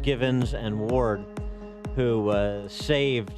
Givens and Ward, who saved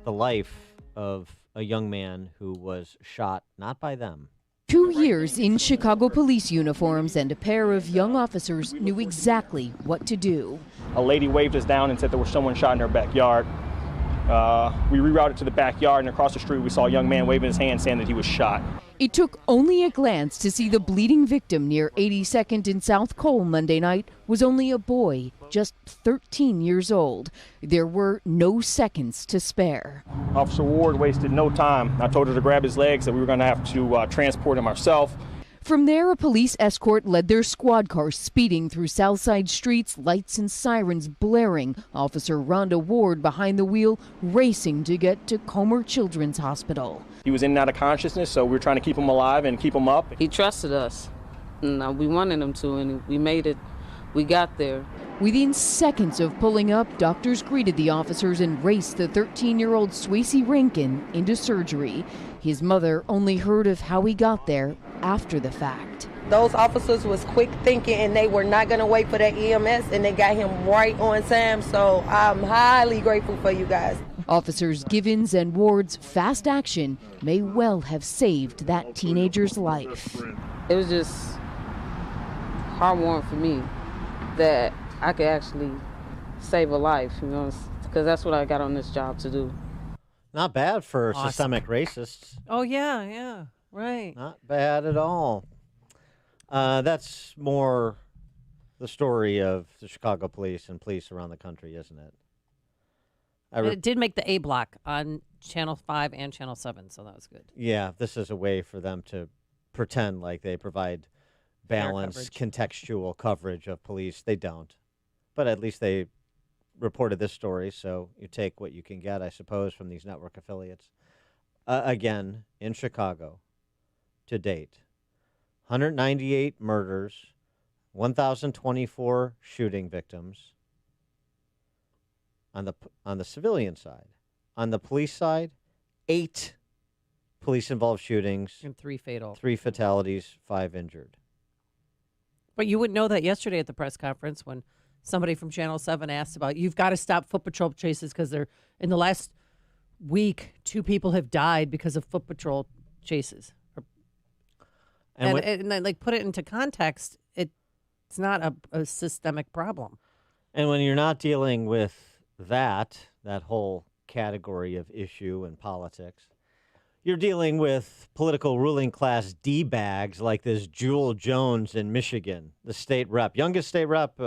the life of a young man who was shot, not by them. 2 years in Chicago police uniforms, and a pair of young officers knew exactly what to do. A lady waved us down and said there was someone shot in her backyard. We rerouted to the backyard, and across the street we saw a young man waving his hand saying that he was shot. It took only a glance to see the bleeding victim near 82nd and South Cole Monday night was only a boy, just 13 years old. There were no seconds to spare. Officer Ward wasted no time. I told her to grab his legs, that we were going to have to transport him ourselves. From there, a police escort led their squad car speeding through Southside streets, lights and sirens blaring. Officer Rhonda Ward behind the wheel, racing to get to Comer Children's Hospital. He was in and out of consciousness, so we were trying to keep him alive and keep him up. He trusted us. And we wanted him to, and we made it. We got there. Within seconds of pulling up, doctors greeted the officers and raced the 13-year-old Swayze Rankin into surgery. His mother only heard of how he got there after the fact. Those officers was quick thinking, and they were not going to wait for that EMS, and they got him right on time, so I'm highly grateful for you guys. Officers Givens and Ward's fast action may well have saved that teenager's life. It was just heartwarming for me that I could actually save a life, you know, because that's what I got on this job to do. Not bad for systemic racists. Oh, yeah, right. Not bad at all. That's more the story of the Chicago police and police around the country, isn't it? It did make the A block on Channel 5 and Channel 7, so that was good. Yeah, this is a way for them to pretend like they provide balanced, contextual coverage of police. They don't. But at least they reported this story, so you take what you can get, I suppose, from these network affiliates. Again, in Chicago, to date, 198 murders, 1,024 shooting victims on the civilian side. On the police side, 8 police-involved shootings. And 3 fatal. 3 fatalities, 5 injured. But you wouldn't know that yesterday at the press conference when somebody from Channel 7 asked about, you've got to stop foot patrol chases because they're in the last week, 2 people have died because of foot patrol chases. And then, like, put it into context, it's not a systemic problem. And when you're not dealing with that whole category of issue in politics, you're dealing with political ruling class D-bags like this Jewel Jones in Michigan, the state rep, youngest state rep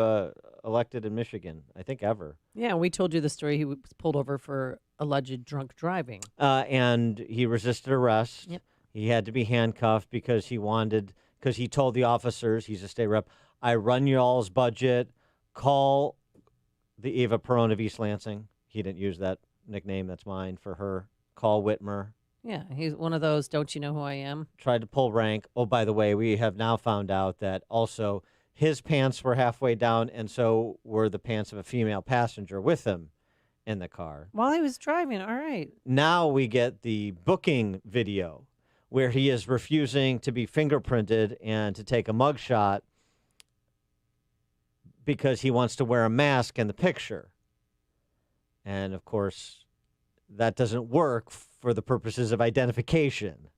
elected in Michigan, I think ever. Yeah, we told you the story. He was pulled over for alleged drunk driving. And he resisted arrest. Yep. He had to be handcuffed because he told the officers, he's a state rep, I run y'all's budget, call the Eva Perone of East Lansing. He didn't use that nickname, that's mine, for her. Call Whitmer. Yeah, he's one of those, don't you know who I am? Tried to pull rank. Oh, by the way, we have now found out that also his pants were halfway down, and so were the pants of a female passenger with him in the car. While he was driving, all right. Now we get the booking video where he is refusing to be fingerprinted and to take a mugshot because he wants to wear a mask in the picture. And, of course, that doesn't work for the purposes of identification.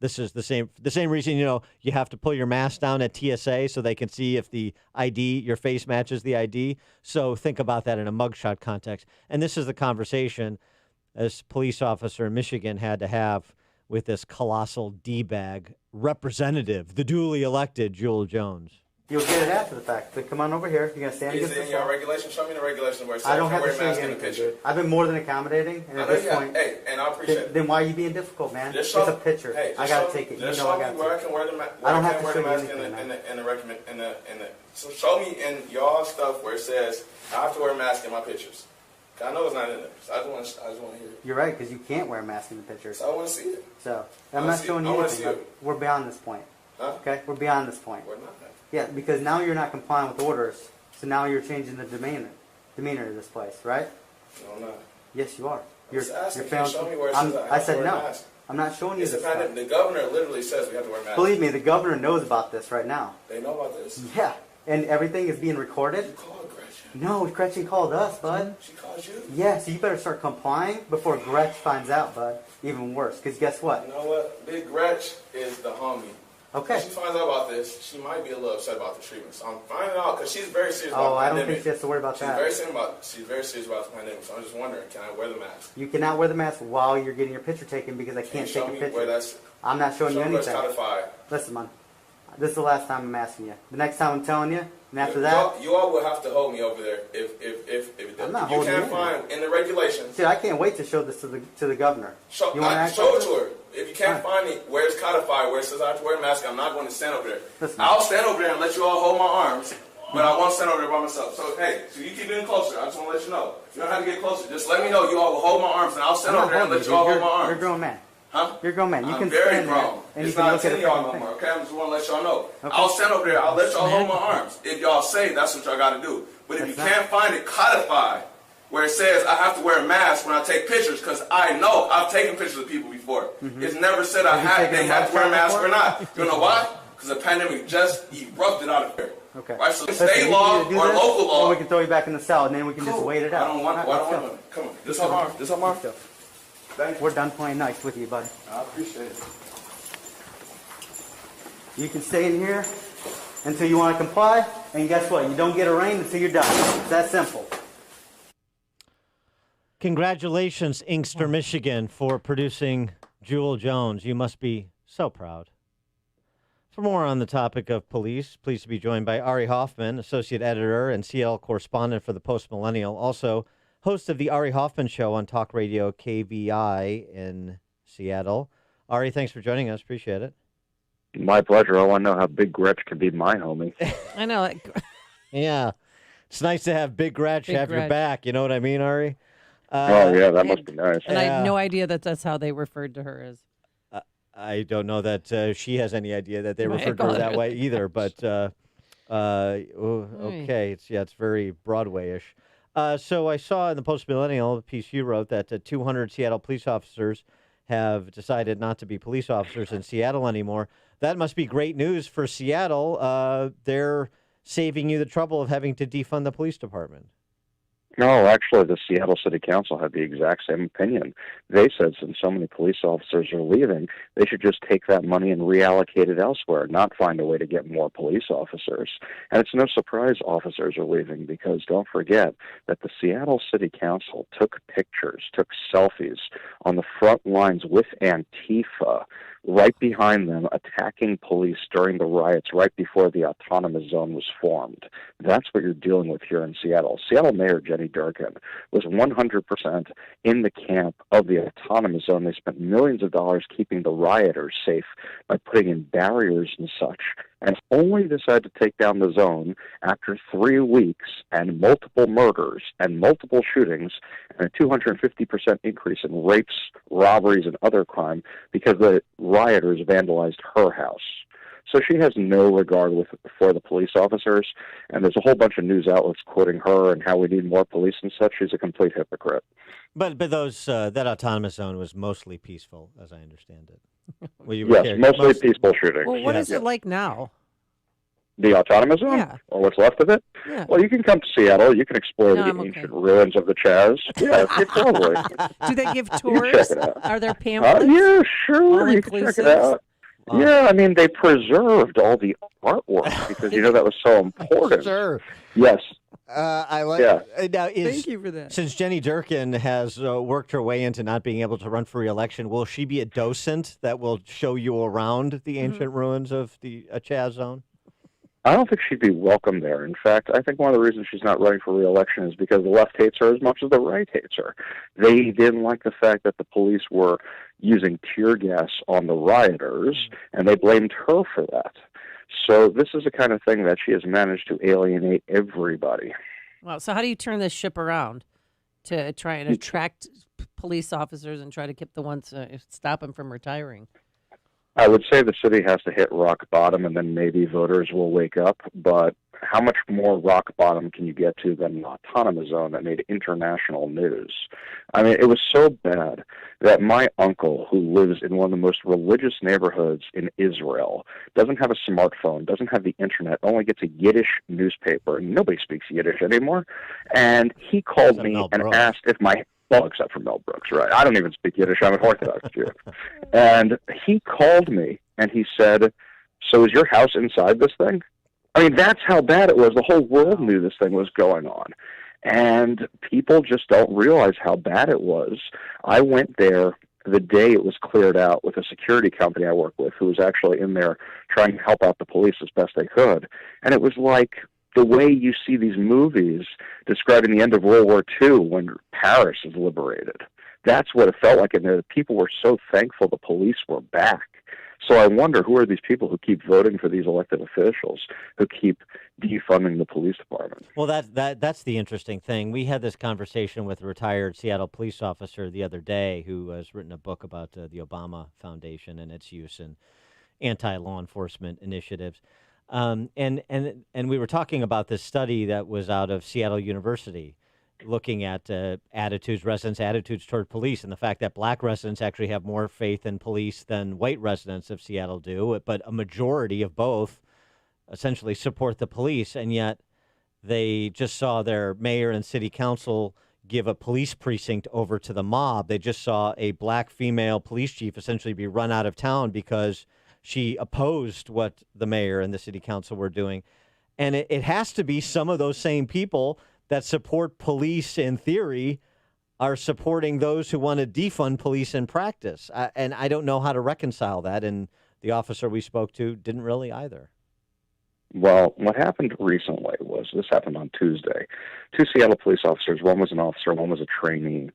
This is the same reason, you have to pull your mask down at TSA so they can see if the ID, your face matches the ID. So think about that in a mugshot context. And this is the conversation this police officer in Michigan had to have with this colossal D-bag representative, the duly elected Jewel Jones. You'll get it after the fact. But come on over here. You're going to stand against the wall. Regulation? Show me the regulation where it says I don't have to wear a show mask you in the anything. picture. I've been more than accommodating, and at this point, hey, and I appreciate it. Then why are you being difficult, man? Just It's a picture. Hey, I got to take it. Just I got show to me where I take can wear the mask. I don't have to wear show the you mask anything, in the. So show me in y'all stuff where it says I have to wear a mask in my pictures. I know it's not in there. So I just want to hear it. You're right, because you can't wear a mask in the picture. So I want to see it. So I'm not showing you anything. We're beyond this point. Huh? Okay, we're beyond this point. We're not. Yeah, because now you're not complying with orders. So now you're changing the demeanor of this place, right? No, I'm not. Yes, you are. You're failing. Show me where it says I said no. Mask. I'm not showing you this. The governor literally says we have to wear masks. Believe me, the governor knows about this right now. They know about this. Yeah, and everything is being recorded. You call Gretchen. No, Gretchen called us, bud. She called you? Yeah, so you better start complying before Gretch finds out, bud. Even worse, because guess what? You know what? Big Gretch is the homie. Okay. If she finds out about this, she might be a little upset about the treatment. So I'm finding out because she's very serious about Oh, the I pandemic. don't think she has to worry about that. She's very serious about the pandemic. So I'm just wondering, can I wear the mask? You cannot wear the mask while you're getting your picture taken because I can't Show take a me picture. where that's. I'm not showing you Show me where it's anything. codified. Listen, man. This is the last time I'm asking you. The next time I'm telling you, and after that, You all will have to hold me over there if I'm not you holding can't you. find in the regulations. see, I can't wait to show this to the governor. Show, You want to act show like it to her. If you can't find it where it's codified, where it says I have to wear a mask, I'm not going to stand over there. Listen. I'll stand over there and let you all hold my arms, but I won't stand over there by myself. So hey, so you keep getting closer. I just want to let you know. You don't have to get closer. Just let me know. You all will hold my arms, and I'll stand over there and let you all hold my arms. You're a grown man. Huh? You're a grown man. You I'm can very stand there grown. and It's you can not look at 10 a y'all no thing. more, okay? I just want to let y'all know. Okay. I'll stand over there. I'll let y'all hold my arms. If y'all say that's what y'all got to do. But if you can't find it codified where it says I have to wear a mask when I take pictures, because I know I've taken pictures of people before. It's never said they have to wear a mask or not. You know why? Because the pandemic just erupted out of here. Okay. Right? So Listen, state you law can do or this, local law. or we can throw you back in the cell, and then we can just wait it out. I don't want. All I right, don't let's want. Come on. This arm. This arm. go. Thank you. We're done playing nice with you, buddy. I appreciate it. You can stay in here until you want to comply, and guess what? You don't get arraigned until you're done. It's that simple. Congratulations, Inkster, Michigan, for producing Jewel Jones. You must be so proud. For more on the topic of police, pleased to be joined by Ari Hoffman, associate editor and CL correspondent for the Post Millennial, also host of the Ari Hoffman Show on Talk Radio KVI in Seattle. Ari, thanks for joining us. Appreciate it. My pleasure. I want to know how Big Gretch can be my homie. I know. Yeah. It's nice to have Big Gretch have your Gretch. back. You know what I mean, Ari? Oh, yeah, that must be nice. And I had no idea that that's how they referred to her as. I don't know that she has any idea that they My referred to her that God. way either, but okay. It's very Broadway-ish. So I saw in the Post Millennial, a piece you wrote, that 200 Seattle police officers have decided not to be police officers in Seattle anymore. That must be great news for Seattle. They're saving you the trouble of having to defund the police department. No, actually, the Seattle City Council had the exact same opinion. They said since so many police officers are leaving, they should just take that money and reallocate it elsewhere, not find a way to get more police officers. And it's no surprise officers are leaving because don't forget that the Seattle City Council took pictures, took selfies on the front lines with Antifa, right behind them, attacking police during the riots right before the autonomous zone was formed. That's what you're dealing with here in Seattle. Seattle Mayor Jenny Durkin was 100% in the camp of the autonomous zone. They spent millions of dollars keeping the rioters safe by putting in barriers and such, and only decided to take down the zone after 3 weeks and multiple murders and multiple shootings and a 250% increase in rapes, robberies, and other crime because the rioters vandalized her house. So she has no regard for the police officers, and there's a whole bunch of news outlets quoting her and how we need more police and such. She's a complete hypocrite. But those that autonomous zone was mostly peaceful, as I understand it. Well, you Yes, mostly peaceful shootings. Well, what Yeah. is it like now? The autonomous zone? Yeah. Or what's left of it? Yeah. Well, you can come to Seattle. You can explore No, the I'm okay. ancient ruins of the Chaz. Yeah, probably. Do they give check tours? it out. Are there pamphlets? Yeah, sure. All You can check inclusive? it out. Yeah, I mean, they preserved all the artwork because, that was so important. Sure. Yes. I like. Yeah. Now, Thank you for that. Since Jenny Durkin has worked her way into not being able to run for re-election, will she be a docent that will show you around the ancient ruins of the Chaz zone? I don't think she'd be welcome there. In fact, I think one of the reasons she's not running for re-election is because the left hates her as much as the right hates her. They didn't like the fact that the police were using tear gas on the rioters, and they blamed her for that. So this is the kind of thing that she has managed to alienate everybody. Wow. So how do you turn this ship around to try and attract police officers and try to keep the ones stop them from retiring? I would say the city has to hit rock bottom, and then maybe voters will wake up. But how much more rock bottom can you get to than an autonomous zone that made international news? I mean, it was so bad that my uncle, who lives in one of the most religious neighborhoods in Israel, doesn't have a smartphone, doesn't have the internet, only gets a Yiddish newspaper, and nobody speaks Yiddish anymore. And he called me and asked if my well, except for Mel Brooks, right? I don't even speak Yiddish. I'm an Orthodox Jew. And he called me and he said, "So is your house inside this thing?" I mean, that's how bad it was. The whole world knew this thing was going on. And people just don't realize how bad it was. I went there the day it was cleared out with a security company I work with who was actually in there trying to help out the police as best they could. And it was like the way you see these movies describing the end of World War II when Paris is liberated. That's what it felt like, and the people were so thankful the police were back. So I wonder, who are these people who keep voting for these elected officials, who keep defunding the police department? Well, that's the interesting thing. We had this conversation with a retired Seattle police officer the other day who has written a book about the Obama Foundation and its use in anti-law enforcement initiatives. And we were talking about this study that was out of Seattle University, looking at residents' attitudes toward police, and the fact that black residents actually have more faith in police than white residents of Seattle do, but a majority of both essentially support the police, and yet they just saw their mayor and city council give a police precinct over to the mob. They just saw a black female police chief essentially be run out of town because she opposed what the mayor and the city council were doing. And it has to be some of those same people that support police in theory are supporting those who want to defund police in practice. And I don't know how to reconcile that. And the officer we spoke to didn't really either. Well, what happened recently was, this happened on Tuesday. 2 Seattle police officers, one was an officer, one was a trainee,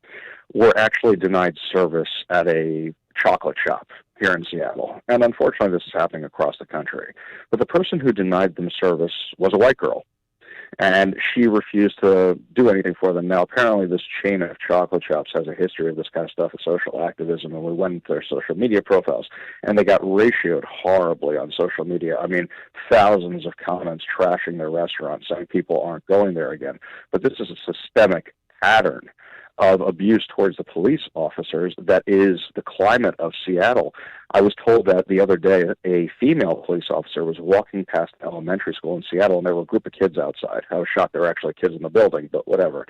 were actually denied service at a chocolate shop here in Seattle. And unfortunately, this is happening across the country. But the person who denied them service was a white girl, and she refused to do anything for them. Now, apparently, this chain of chocolate shops has a history of this kind of stuff, of social activism, and we went into their social media profiles, and they got ratioed horribly on social media. I mean, thousands of comments trashing their restaurant, saying people aren't going there again. But this is a systemic pattern of abuse towards the police officers that is the climate of Seattle. I was told that the other day a female police officer was walking past an elementary school in Seattle, and there were a group of kids outside. I was shocked there were actually kids in the building, but whatever.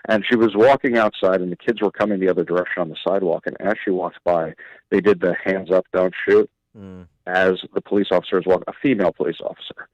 And she was walking outside, and the kids were coming the other direction on the sidewalk, and as she walked by, they did the hands up, don't shoot, as the police officers walk, a female police officer.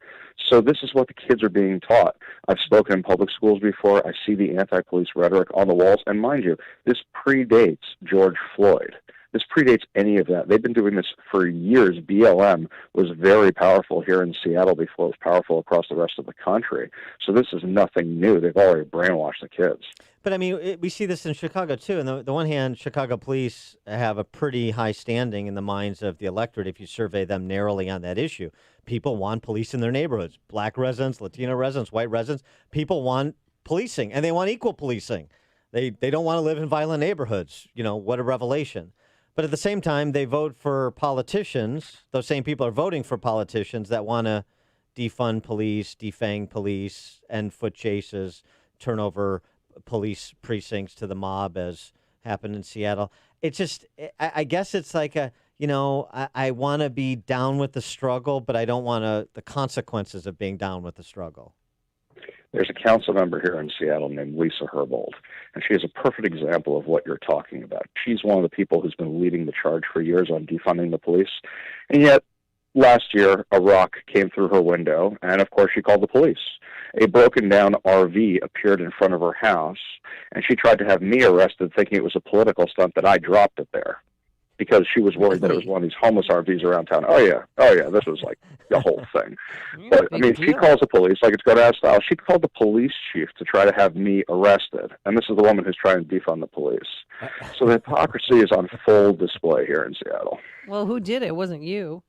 So this is what the kids are being taught. I've spoken in public schools before. I see the anti-police rhetoric on the walls. And mind you, this predates George Floyd. This predates any of that. They've been doing this for years. BLM was very powerful here in Seattle before it was powerful across the rest of the country. So this is nothing new. They've already brainwashed the kids. But, I mean, we see this in Chicago, too. On the one hand, Chicago police have a pretty high standing in the minds of the electorate if you survey them narrowly on that issue. People want police in their neighborhoods. Black residents, Latino residents, white residents. People want policing, and they want equal policing. They don't want to live in violent neighborhoods. You know, what a revelation. But at the same time, they vote for politicians. Those same people are voting for politicians that want to defund police, defang police, end foot chases, turn over police precincts to the mob, as happened in Seattle. It's just, I guess it's like I want to be down with the struggle, but I don't want the consequences of being down with the struggle. There's a council member here in Seattle named Lisa Herbold, and she is a perfect example of what you're talking about. She's one of the people who's been leading the charge for years on defunding the police, and yet last year a rock came through her window, and of course she called the police. A broken down RV appeared in front of her house, and she tried to have me arrested thinking it was a political stunt that I dropped it there, because she was worried that it was one of these homeless RVs around town. Oh yeah, this was like the whole thing. But I mean, she calls the police like it's go-down style. She called the police chief to try to have me arrested, and this is the woman who's trying to defund the police. So the hypocrisy is on full display here in Seattle. Well, who did it? It wasn't you.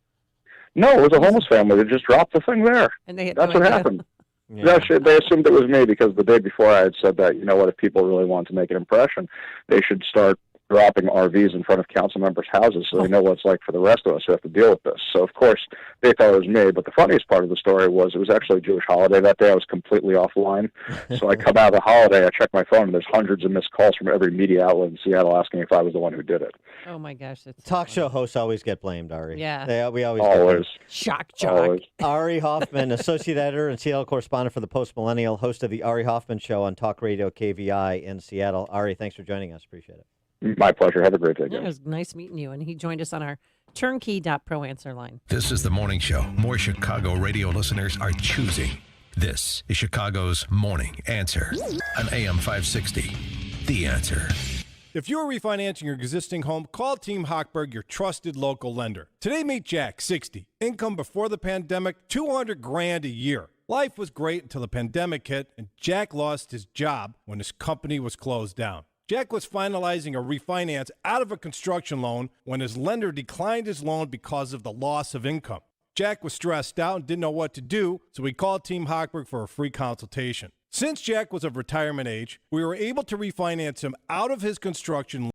No, it was a homeless family that just dropped the thing there. And they had That's no what idea. happened. Yeah. They assumed it was me because the day before I had said that, if people really want to make an impression, they should start dropping RVs in front of council members' houses, so they know what it's like for the rest of us who have to deal with this. So, of course, they thought it was me. But the funniest part of the story was it was actually a Jewish holiday that day. I was completely offline. So I come out of the holiday, I check my phone, and there's hundreds of missed calls from every media outlet in Seattle asking if I was the one who did it. Oh, my gosh. That's Talk show hosts always get blamed, Ari. Yeah. We always Always. Shock jock. Always. Ari Hoffman, associate editor and Seattle correspondent for the Post Millennial, host of the Ari Hoffman Show on Talk Radio KVI in Seattle. Ari, thanks for joining us. Appreciate it. My pleasure. Have a great day, Yeah, guys. it was nice meeting you. And he joined us on our turnkey.pro answer line. This is the morning show more Chicago radio listeners are choosing. This is Chicago's Morning Answer on AM 560. The Answer. If you're refinancing your existing home, call Team Hochberg, your trusted local lender. Today, meet Jack, 60. Income before the pandemic, $200,000 a year. Life was great until the pandemic hit, and Jack lost his job when his company was closed down. Jack was finalizing a refinance out of a construction loan when his lender declined his loan because of the loss of income. Jack was stressed out and didn't know what to do, so he called Team Hochberg for a free consultation. Since Jack was of retirement age, we were able to refinance him out of his construction